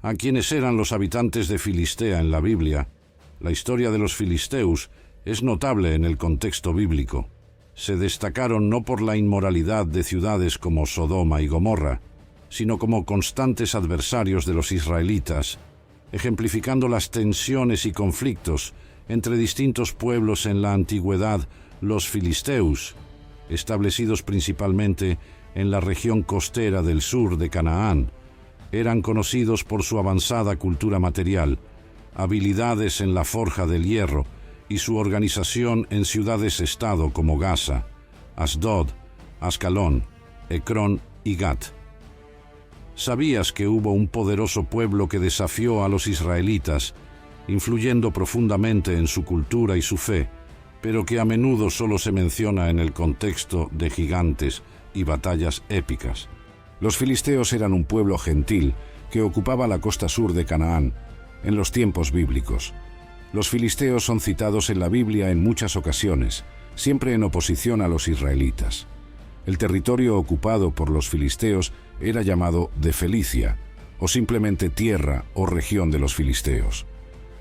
a quienes eran los habitantes de Filistea en la Biblia. La historia de los filisteos es notable en el contexto bíblico. Se destacaron no por la inmoralidad de ciudades como Sodoma y Gomorra, sino como constantes adversarios de los israelitas, ejemplificando las tensiones y conflictos entre distintos pueblos en la antigüedad. Los filisteos, establecidos principalmente en la región costera del sur de Canaán, eran conocidos por su avanzada cultura material, habilidades en la forja del hierro y su organización en ciudades-estado como Gaza, Asdod, Ascalón, Ecrón y Gat. ¿Sabías que hubo un poderoso pueblo que desafió a los israelitas, influyendo profundamente en su cultura y su fe, pero que a menudo solo se menciona en el contexto de gigantes y batallas épicas? Los filisteos eran un pueblo gentil que ocupaba la costa sur de Canaán en los tiempos bíblicos. Los filisteos son citados en la Biblia en muchas ocasiones, siempre en oposición a los israelitas. El territorio ocupado por los filisteos era llamado de Felicia, o simplemente tierra o región de los filisteos.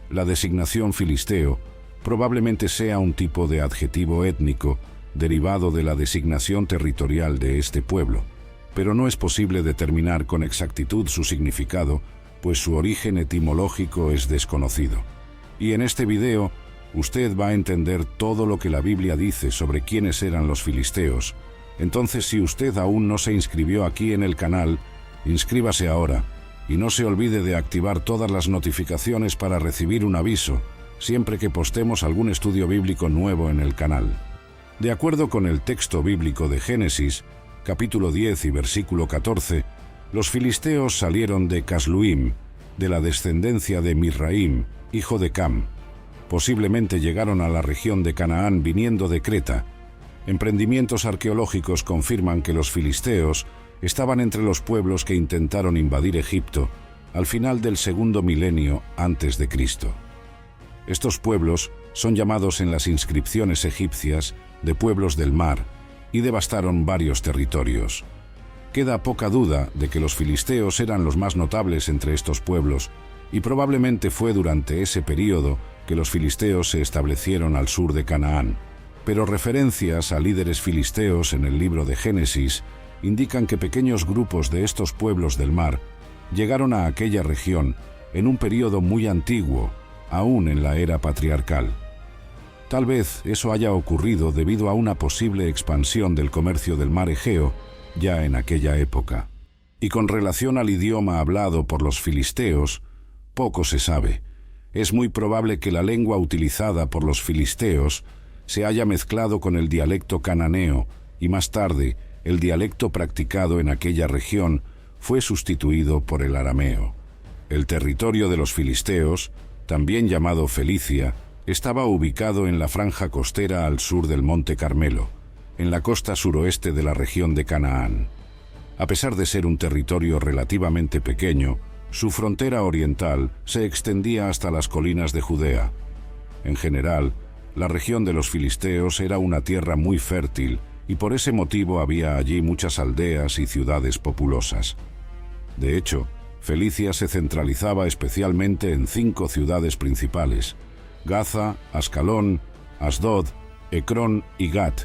La designación filisteo probablemente sea un tipo de adjetivo étnico derivado de la designación territorial de este pueblo, pero no es posible determinar con exactitud su significado, pues su origen etimológico es desconocido. Y en este video, usted va a entender todo lo que la Biblia dice sobre quiénes eran los filisteos. Entonces, si usted aún no se inscribió aquí en el canal, inscríbase ahora y no se olvide de activar todas las notificaciones para recibir un aviso siempre que postemos algún estudio bíblico nuevo en el canal. De acuerdo con el texto bíblico de Génesis, capítulo 10 y versículo 14, los filisteos salieron de Casluim, de la descendencia de Misraim, hijo de Cam. Posiblemente llegaron a la región de Canaán viniendo de Creta. Emprendimientos arqueológicos confirman que los filisteos estaban entre los pueblos que intentaron invadir Egipto al final del segundo milenio antes de Cristo. Estos pueblos son llamados en las inscripciones egipcias de pueblos del mar y devastaron varios territorios. Queda poca duda de que los filisteos eran los más notables entre estos pueblos, y probablemente fue durante ese período que los filisteos se establecieron al sur de Canaán. Pero referencias a líderes filisteos en el libro de Génesis indican que pequeños grupos de estos pueblos del mar llegaron a aquella región en un período muy antiguo, aún en la era patriarcal. Tal vez eso haya ocurrido debido a una posible expansión del comercio del mar Egeo ya en aquella época. Y con relación al idioma hablado por los filisteos, poco se sabe. Es muy probable que la lengua utilizada por los filisteos se haya mezclado con el dialecto cananeo y más tarde el dialecto practicado en aquella región fue sustituido por el arameo. El territorio de los filisteos, también llamado Felicia, estaba ubicado en la franja costera al sur del Monte Carmelo, en la costa suroeste de la región de Canaán. A pesar de ser un territorio relativamente pequeño, su frontera oriental se extendía hasta las colinas de Judea. En general, la región de los filisteos era una tierra muy fértil y por ese motivo había allí muchas aldeas y ciudades populosas. De hecho, Felicia se centralizaba especialmente en 5 ciudades principales: Gaza, Ascalón, Asdod, Ecrón y Gat,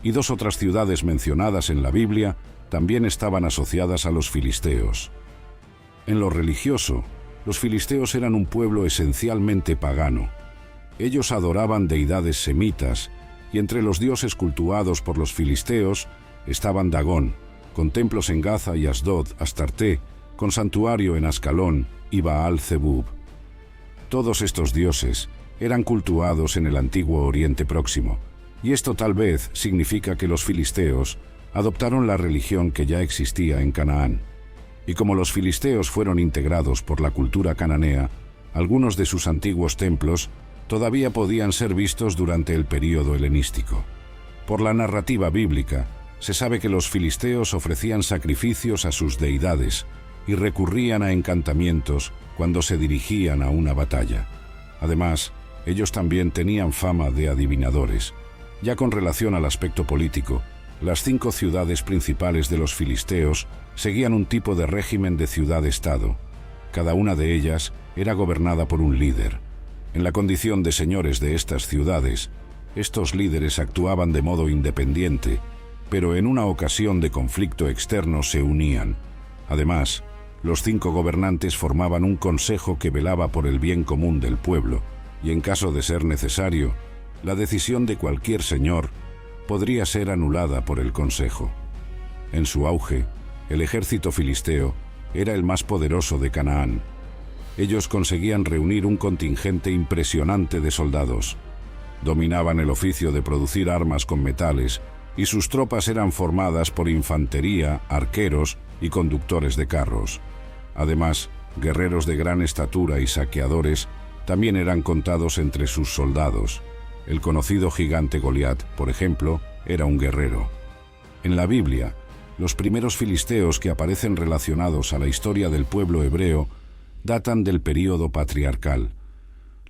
y 2 otras ciudades mencionadas en la Biblia también estaban asociadas a los filisteos. En lo religioso, los filisteos eran un pueblo esencialmente pagano. Ellos adoraban deidades semitas, y entre los dioses cultuados por los filisteos estaban Dagón, con templos en Gaza y Asdod, Astarte, con santuario en Ascalón, y Baal-Zebub. Todos estos dioses eran cultuados en el antiguo Oriente Próximo, y esto tal vez significa que los filisteos adoptaron la religión que ya existía en Canaán. Y como los filisteos fueron integrados por la cultura cananea, algunos de sus antiguos templos todavía podían ser vistos durante el período helenístico. Por la narrativa bíblica, se sabe que los filisteos ofrecían sacrificios a sus deidades y recurrían a encantamientos cuando se dirigían a una batalla. Además, ellos también tenían fama de adivinadores. Ya con relación al aspecto político, las 5 ciudades principales de los filisteos seguían un tipo de régimen de ciudad-estado. Cada una de ellas era gobernada por un líder. En la condición de señores de estas ciudades, estos líderes actuaban de modo independiente, pero en una ocasión de conflicto externo se unían. Además, los 5 gobernantes formaban un consejo que velaba por el bien común del pueblo, y en caso de ser necesario, la decisión de cualquier señor podría ser anulada por el consejo. En su auge, el ejército filisteo era el más poderoso de Canaán. Ellos conseguían reunir un contingente impresionante de soldados. Dominaban el oficio de producir armas con metales, y sus tropas eran formadas por infantería, arqueros y conductores de carros. Además, guerreros de gran estatura y saqueadores también eran contados entre sus soldados. El conocido gigante Goliat, por ejemplo, era un guerrero. En la Biblia, los primeros filisteos que aparecen relacionados a la historia del pueblo hebreo datan del período patriarcal.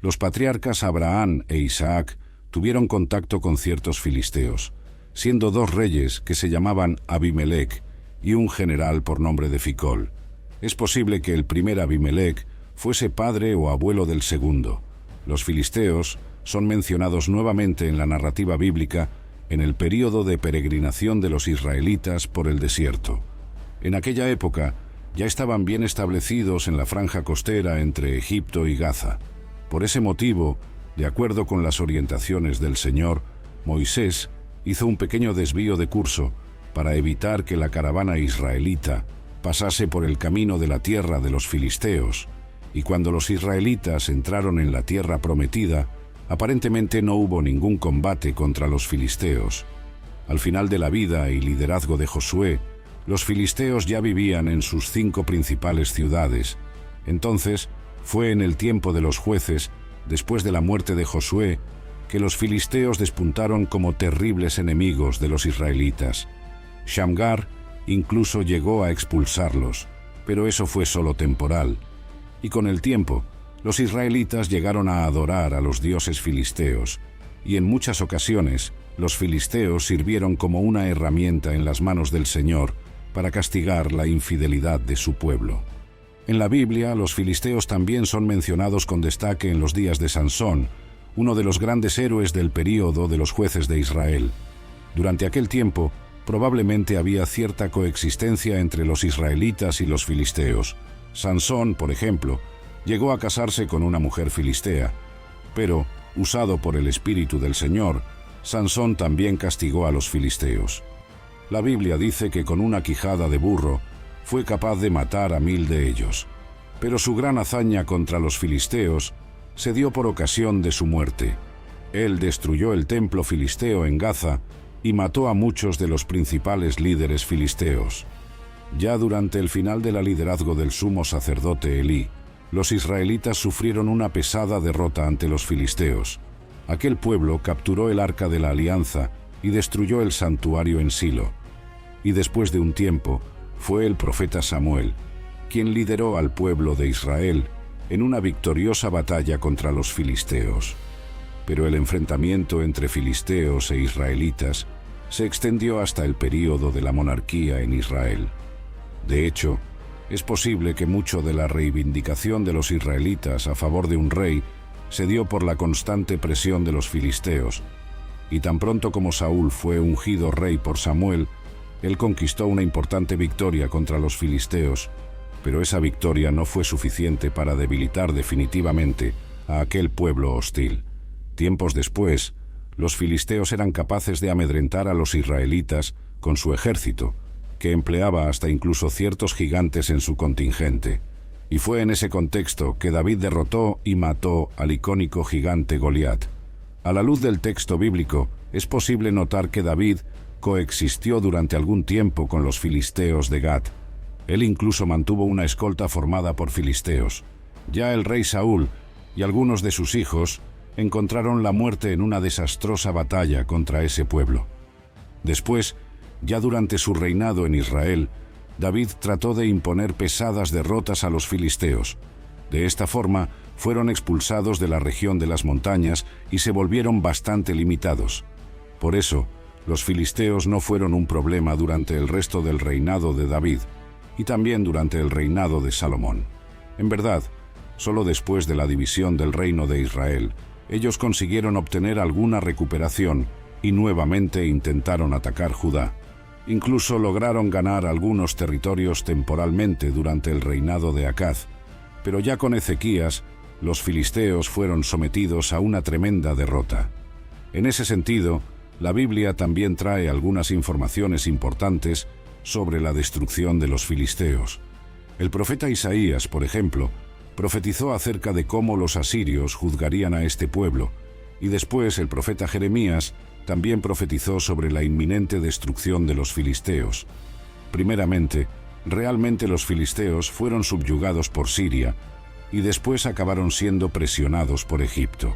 Los patriarcas Abraham e Isaac tuvieron contacto con ciertos filisteos, siendo 2 reyes que se llamaban Abimelec y un general por nombre de Ficol. Es posible que el primer Abimelec fuese padre o abuelo del segundo. Los filisteos son mencionados nuevamente en la narrativa bíblica en el período de peregrinación de los israelitas por el desierto. En aquella época ya estaban bien establecidos en la franja costera entre Egipto y Gaza. Por ese motivo, de acuerdo con las orientaciones del Señor, Moisés hizo un pequeño desvío de curso para evitar que la caravana israelita pasase por el camino de la tierra de los filisteos, y cuando los israelitas entraron en la tierra prometida, aparentemente no hubo ningún combate contra los filisteos. Al final de la vida y liderazgo de Josué, los filisteos ya vivían en sus 5 principales ciudades. Entonces, fue en el tiempo de los jueces, después de la muerte de Josué, que los filisteos despuntaron como terribles enemigos de los israelitas. Shamgar incluso llegó a expulsarlos, pero eso fue solo temporal. Y con el tiempo, los israelitas llegaron a adorar a los dioses filisteos, y en muchas ocasiones los filisteos sirvieron como una herramienta en las manos del Señor para castigar la infidelidad de su pueblo. En la Biblia, los filisteos también son mencionados con destaque en los días de Sansón, uno de los grandes héroes del período de los jueces de Israel. Durante aquel tiempo, probablemente había cierta coexistencia entre los israelitas y los filisteos. Sansón, por ejemplo, llegó a casarse con una mujer filistea, pero, usado por el Espíritu del Señor, Sansón también castigó a los filisteos. La Biblia dice que con una quijada de burro fue capaz de matar a 1000 de ellos, pero su gran hazaña contra los filisteos se dio por ocasión de su muerte. Él destruyó el templo filisteo en Gaza y mató a muchos de los principales líderes filisteos. Ya durante el final del liderazgo del sumo sacerdote Elí, los israelitas sufrieron una pesada derrota ante los filisteos. Aquel pueblo capturó el arca de la alianza y destruyó el santuario en Silo. Y después de un tiempo, fue el profeta Samuel quien lideró al pueblo de Israel en una victoriosa batalla contra los filisteos. Pero el enfrentamiento entre filisteos e israelitas se extendió hasta el período de la monarquía en Israel. De hecho, es posible que mucho de la reivindicación de los israelitas a favor de un rey se dio por la constante presión de los filisteos, y tan pronto como Saúl fue ungido rey por Samuel, él conquistó una importante victoria contra los filisteos, pero esa victoria no fue suficiente para debilitar definitivamente a aquel pueblo hostil. Tiempos después, los filisteos eran capaces de amedrentar a los israelitas con su ejército, que empleaba hasta incluso ciertos gigantes en su contingente. Y fue en ese contexto que David derrotó y mató al icónico gigante Goliat. A la luz del texto bíblico, es posible notar que David coexistió durante algún tiempo con los filisteos de Gat. Él incluso mantuvo una escolta formada por filisteos. Ya el rey Saúl y algunos de sus hijos encontraron la muerte en una desastrosa batalla contra ese pueblo. Después, ya durante su reinado en Israel, David trató de imponer pesadas derrotas a los filisteos. De esta forma, fueron expulsados de la región de las montañas y se volvieron bastante limitados. Por eso, los filisteos no fueron un problema durante el resto del reinado de David y también durante el reinado de Salomón. En verdad, solo después de la división del reino de Israel, ellos consiguieron obtener alguna recuperación y nuevamente intentaron atacar Judá. Incluso lograron ganar algunos territorios temporalmente durante el reinado de Acaz, pero ya con Ezequías, los filisteos fueron sometidos a una tremenda derrota. En ese sentido, la Biblia también trae algunas informaciones importantes sobre la destrucción de los filisteos. El profeta Isaías, por ejemplo, profetizó acerca de cómo los asirios juzgarían a este pueblo, y después el profeta Jeremías también profetizó sobre la inminente destrucción de los filisteos. Primeramente, realmente los filisteos fueron subyugados por Siria, y después acabaron siendo presionados por Egipto.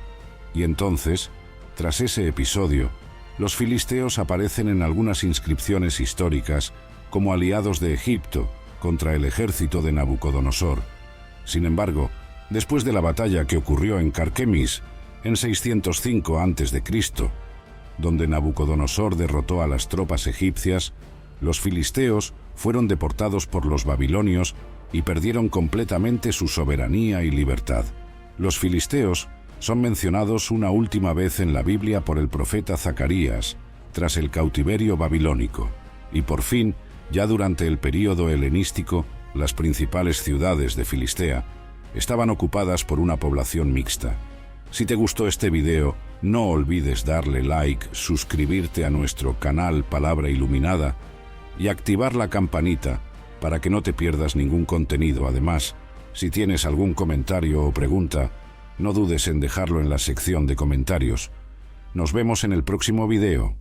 Y entonces, tras ese episodio, los filisteos aparecen en algunas inscripciones históricas como aliados de Egipto contra el ejército de Nabucodonosor. Sin embargo, después de la batalla que ocurrió en Carquemis en 605 a.C., donde Nabucodonosor derrotó a las tropas egipcias, los filisteos fueron deportados por los babilonios y perdieron completamente su soberanía y libertad. Los filisteos son mencionados una última vez en la Biblia por el profeta Zacarías, tras el cautiverio babilónico, y por fin, ya durante el período helenístico, las principales ciudades de Filistea estaban ocupadas por una población mixta. Si te gustó este video, no olvides darle like, suscribirte a nuestro canal Palabra Iluminada y activar la campanita para que no te pierdas ningún contenido. Además, si tienes algún comentario o pregunta, no dudes en dejarlo en la sección de comentarios. Nos vemos en el próximo video.